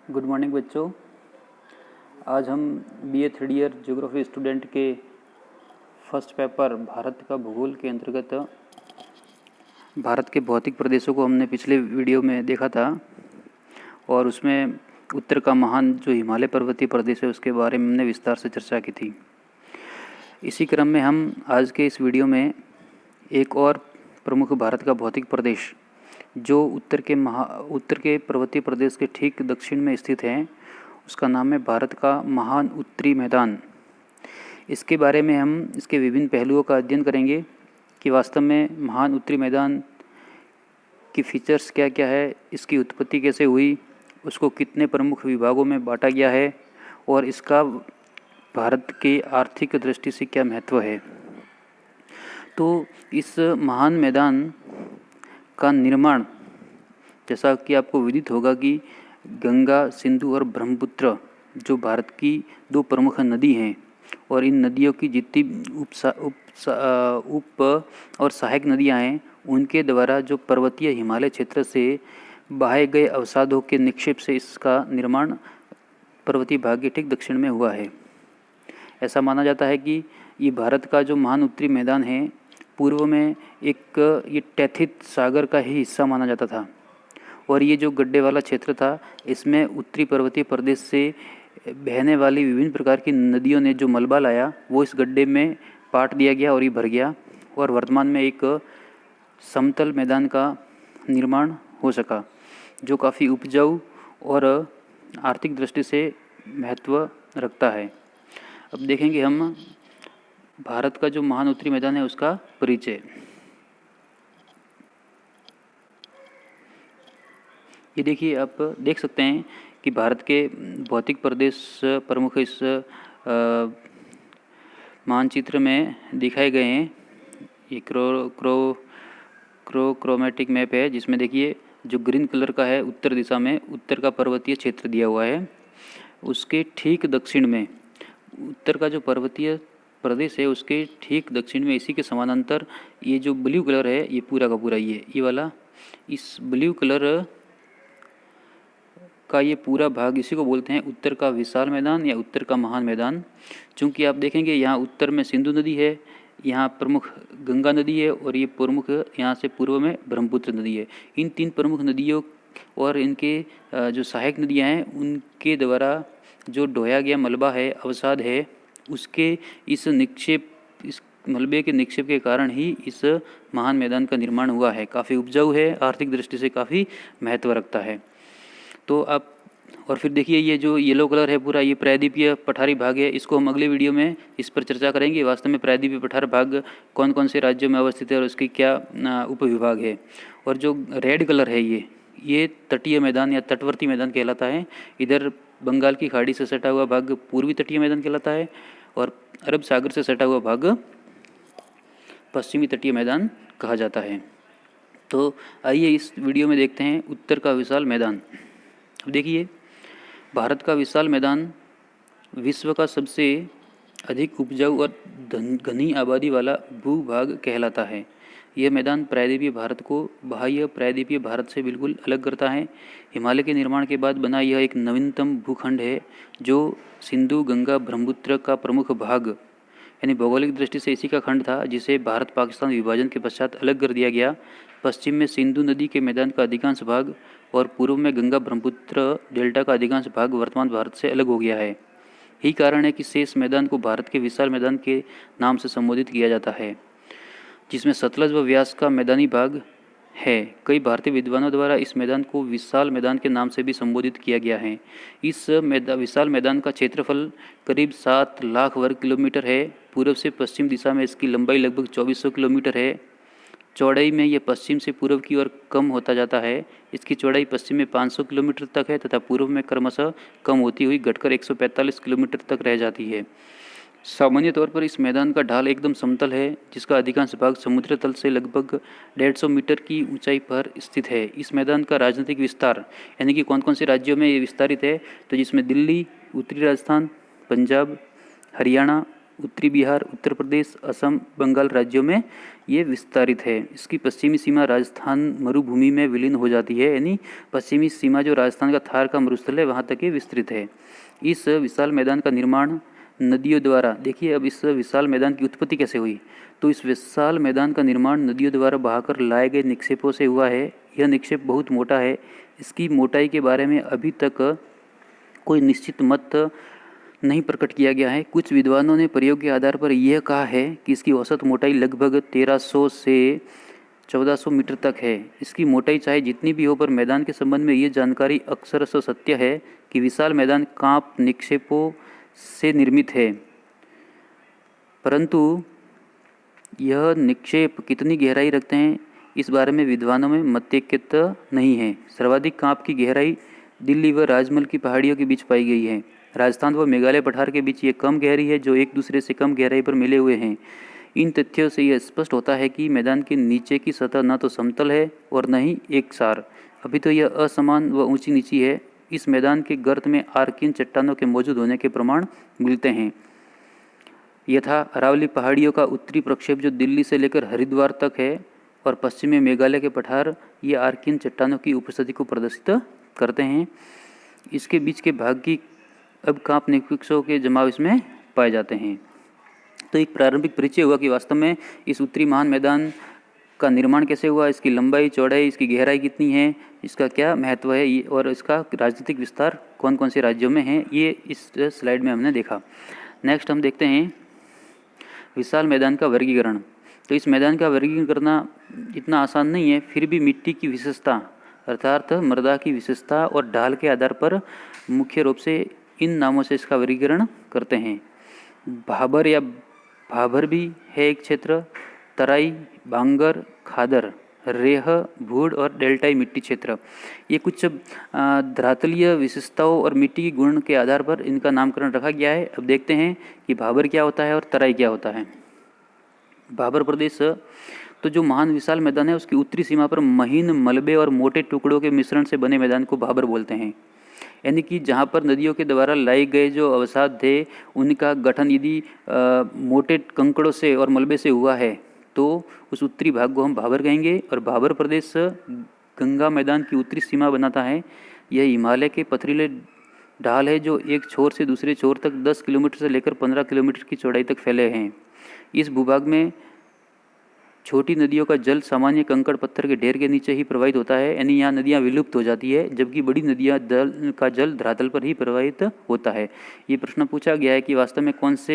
Good morning बच्चों। आज हम BA third year geography student के फर्स्ट पेपर भारत का भूगोल के अंतर्गत भारत के भौतिक प्रदेशों को हमने पिछले वीडियो में देखा था और उसमें उत्तर का महान जो हिमालय पर्वतीय प्रदेश है उसके बारे में हमने विस्तार से चर्चा की थी। इसी क्रम में हम आज के इस वीडियो में एक और प्रमुख भारत का भौतिक प्रदेश जो उत्तर के पर्वतीय प्रदेश के ठीक दक्षिण में स्थित है, उसका नाम है भारत का महान उत्तरी मैदान। इसके बारे में हम इसके विभिन्न पहलुओं का अध्ययन करेंगे कि वास्तव में महान उत्तरी मैदान की फीचर्स क्या क्या है, इसकी उत्पत्ति कैसे हुई, उसको कितने प्रमुख विभागों में बांटा गया है और इसका भारत की आर्थिक दृष्टि से क्या महत्व है। तो इस महान मैदान का निर्माण, जैसा कि आपको विदित होगा कि गंगा, सिंधु और ब्रह्मपुत्र जो भारत की दो प्रमुख नदी हैं और इन नदियों की जितनी उप और सहायक नदियां हैं उनके द्वारा जो पर्वतीय हिमालय क्षेत्र से बहाए गए अवसादों के निक्षेप से इसका निर्माण पर्वतीय भाग के ठीक दक्षिण में हुआ है। ऐसा माना जाता है कि ये भारत का जो महान उत्तरी मैदान है पूर्व में ये टैथित सागर का ही हिस्सा माना जाता था और ये जो गड्ढे वाला क्षेत्र था इसमें उत्तरी पर्वतीय प्रदेश से बहने वाली विभिन्न प्रकार की नदियों ने जो मलबा लाया वो इस गड्ढे में पाट दिया गया और ये भर गया और वर्तमान में एक समतल मैदान का निर्माण हो सका जो काफ़ी उपजाऊ और आर्थिक दृष्टि से महत्व रखता है। अब देखेंगे हम भारत का जो महान उत्तरी मैदान है उसका परिचय। ये देखिए, आप देख सकते हैं कि भारत के भौतिक प्रदेश प्रमुख इस मानचित्र में दिखाए गए हैं। ये क्रोमेटिक मैप है जिसमें देखिए जो ग्रीन कलर का है उत्तर दिशा में उत्तर का पर्वतीय क्षेत्र दिया हुआ है। उसके ठीक दक्षिण में उत्तर का जो पर्वतीय प्रदेश है उसके ठीक दक्षिण में इसी के समानांतर ये जो ब्लू कलर है ये पूरा का पूरा ये वाला इस ब्लू कलर का ये पूरा भाग इसी को बोलते हैं उत्तर का विशाल मैदान या उत्तर का महान मैदान। चूँकि आप देखेंगे यहाँ उत्तर में सिंधु नदी है, यहाँ प्रमुख गंगा नदी है और ये प्रमुख यहाँ से पूर्व में ब्रह्मपुत्र नदी है। इन तीन प्रमुख नदियों और इनके जो सहायक नदियाँ हैं उनके द्वारा जो ढोया गया मलबा है, अवसाद है, उसके इस मलबे के निक्षेप के कारण ही इस महान मैदान का निर्माण हुआ है। काफ़ी उपजाऊ है, आर्थिक दृष्टि से काफ़ी महत्व रखता है। तो आप और फिर देखिए ये जो येलो कलर है पूरा ये प्रायद्वीपीय पठारी भाग है, इसको हम अगले वीडियो में इस पर चर्चा करेंगे। वास्तव में प्रायद्वीपीय पठार भाग कौन कौन से राज्यों में अवस्थित है और उसकी क्या उपविभाग है। और जो रेड कलर है ये तटीय मैदान या तटवर्ती मैदान कहलाता है। इधर बंगाल की खाड़ी से सटा हुआ भाग पूर्वी तटीय मैदान कहलाता है और अरब सागर से सटा हुआ भाग पश्चिमी तटीय मैदान कहा जाता है। तो आइए इस वीडियो में देखते हैं उत्तर का विशाल मैदान। देखिए, भारत का विशाल मैदान विश्व का सबसे अधिक उपजाऊ और घनी आबादी वाला भूभाग कहलाता है। यह मैदान प्रायद्वीपीय भारत को बाह्य प्रायद्वीपीय भारत से बिल्कुल अलग करता है। हिमालय के निर्माण के बाद बना यह एक नवीनतम भूखंड है जो सिंधु, गंगा, ब्रह्मपुत्र का प्रमुख भाग यानी भौगोलिक दृष्टि से इसी का खंड था जिसे भारत पाकिस्तान विभाजन के पश्चात अलग कर दिया गया। पश्चिम में सिंधु नदी के मैदान का अधिकांश भाग और पूर्व में गंगा ब्रह्मपुत्र डेल्टा का अधिकांश भाग वर्तमान भारत से अलग हो गया है। यही कारण है कि शेष मैदान को भारत के विशाल मैदान के नाम से संबोधित किया जाता है, जिसमें सतलज व व्यास का मैदानी भाग है। कई भारतीय विद्वानों द्वारा इस मैदान को विशाल मैदान के नाम से भी संबोधित किया गया है। इस विशाल मैदान का क्षेत्रफल करीब 7 लाख वर्ग किलोमीटर है। पूर्व से पश्चिम दिशा में इसकी लंबाई लगभग 2400 किलोमीटर है। चौड़ाई में यह पश्चिम से पूर्व की ओर कम होता जाता है। इसकी चौड़ाई पश्चिम में 500 किलोमीटर तक है तथा पूर्व में क्रमशः कम होती हुई घटकर 145 किलोमीटर तक रह जाती है। सामान्य तौर पर इस मैदान का ढाल एकदम समतल है जिसका अधिकांश भाग समुद्र तल से लगभग 150 मीटर की ऊंचाई पर स्थित है। इस मैदान का राजनीतिक विस्तार यानी कि कौन कौन से राज्यों में ये विस्तारित है, तो जिसमें दिल्ली, उत्तरी राजस्थान, पंजाब, हरियाणा, उत्तरी बिहार, उत्तर प्रदेश, असम, बंगाल राज्यों में ये विस्तारित है। इसकी पश्चिमी सीमा राजस्थान मरुभूमि में विलीन हो जाती है, यानी पश्चिमी सीमा जो राजस्थान का थार का मरुस्थल है वहाँ तक ये विस्तृत है। इस विशाल मैदान का निर्माण नदियों द्वारा, देखिए अब इस विशाल मैदान की उत्पत्ति कैसे हुई, तो इस विशाल मैदान का निर्माण नदियों द्वारा बहाकर लाए गए निक्षेपों से हुआ है। यह निक्षेप बहुत मोटा है। इसकी मोटाई के बारे में अभी तक कोई निश्चित मत नहीं प्रकट किया गया है। कुछ विद्वानों ने प्रयोग के आधार पर यह कहा है कि इसकी औसत मोटाई लगभग 1300 से 1400 मीटर तक है। इसकी मोटाई चाहे जितनी भी हो, पर मैदान के संबंध में ये जानकारी अक्षरशः सत्य है कि विशाल मैदान कांप निक्षेपों से निर्मित है, परंतु यह निक्षेप कितनी गहराई रखते हैं इस बारे में विद्वानों में मतैक्यता नहीं है। सर्वाधिक कांप की गहराई दिल्ली व राजमहल की पहाड़ियों के बीच पाई गई है। राजस्थान व मेघालय पठार के बीच ये कम गहरी है, जो एक दूसरे से कम गहराई पर मिले हुए हैं। इन तथ्यों से यह स्पष्ट होता है कि मैदान के नीचे की सतह न तो समतल है और न ही एकसार, अभी तो यह असमान व ऊंची नीची है। इस मैदान के गर्त में आर्किन चट्टानों के मौजूद होने के प्रमाण मिलते हैं। यथा अरावली पहाड़ियों का उत्तरी प्रक्षेप जो दिल्ली से लेकर हरिद्वार तक है और पश्चिम में मेघालय के पठार, ये आर्किन चट्टानों की उपस्थिति को प्रदर्शित करते हैं। इसके बीच के भाग की अब कांप निक्षेपों के जमाव इसमें पाए जाते हैं। तो एक प्रारंभिक परिचय हुआ कि वास्तव में इस उत्तरी महान मैदान का निर्माण कैसे हुआ, इसकी लंबाई, चौड़ाई, इसकी गहराई कितनी है, इसका क्या महत्व है और इसका राजनीतिक विस्तार कौन कौन से राज्यों में है, ये इस स्लाइड में हमने देखा। नेक्स्ट हम देखते हैं विशाल मैदान का वर्गीकरण। तो इस मैदान का वर्गीकरण करना इतना आसान नहीं है, फिर भी मिट्टी की विशेषता अर्थात मृदा की विशेषता और ढाल के आधार पर मुख्य रूप से इन नामों से इसका वर्गीकरण करते हैं। भाबर या भाभर भी है एक क्षेत्र, तराई, बांगर, खादर, रेह, भूड और डेल्टाई मिट्टी क्षेत्र। ये कुछ धरातलीय विशेषताओं और मिट्टी की गुण के आधार पर इनका नामकरण रखा गया है। अब देखते हैं कि भाबर क्या होता है और तराई क्या होता है। भाबर प्रदेश तो जो महान विशाल मैदान है उसकी उत्तरी सीमा पर महीन मलबे और मोटे टुकड़ों के मिश्रण से बने मैदान को भाबर बोलते हैं। यानी कि जहाँ पर नदियों के द्वारा लाए गए जो अवसाद थे उनका गठन यदि मोटे कंकड़ों से और मलबे से हुआ है तो उस उत्तरी भाग को हम भाबर कहेंगे। और भाबर प्रदेश गंगा मैदान की उत्तरी सीमा बनाता है। यह हिमालय के पथरीले ढाल है जो एक छोर से दूसरे छोर तक 10 किलोमीटर से लेकर 15 किलोमीटर की चौड़ाई तक फैले हैं। इस भूभाग में छोटी नदियों का जल सामान्य कंकड़ पत्थर के ढेर के नीचे ही प्रवाहित होता है, यानी यहाँ नदियाँ विलुप्त हो जाती है, जबकि बड़ी नदियाँ का जल धरातल पर ही प्रवाहित होता है। ये प्रश्न पूछा गया है कि वास्तव में कौन से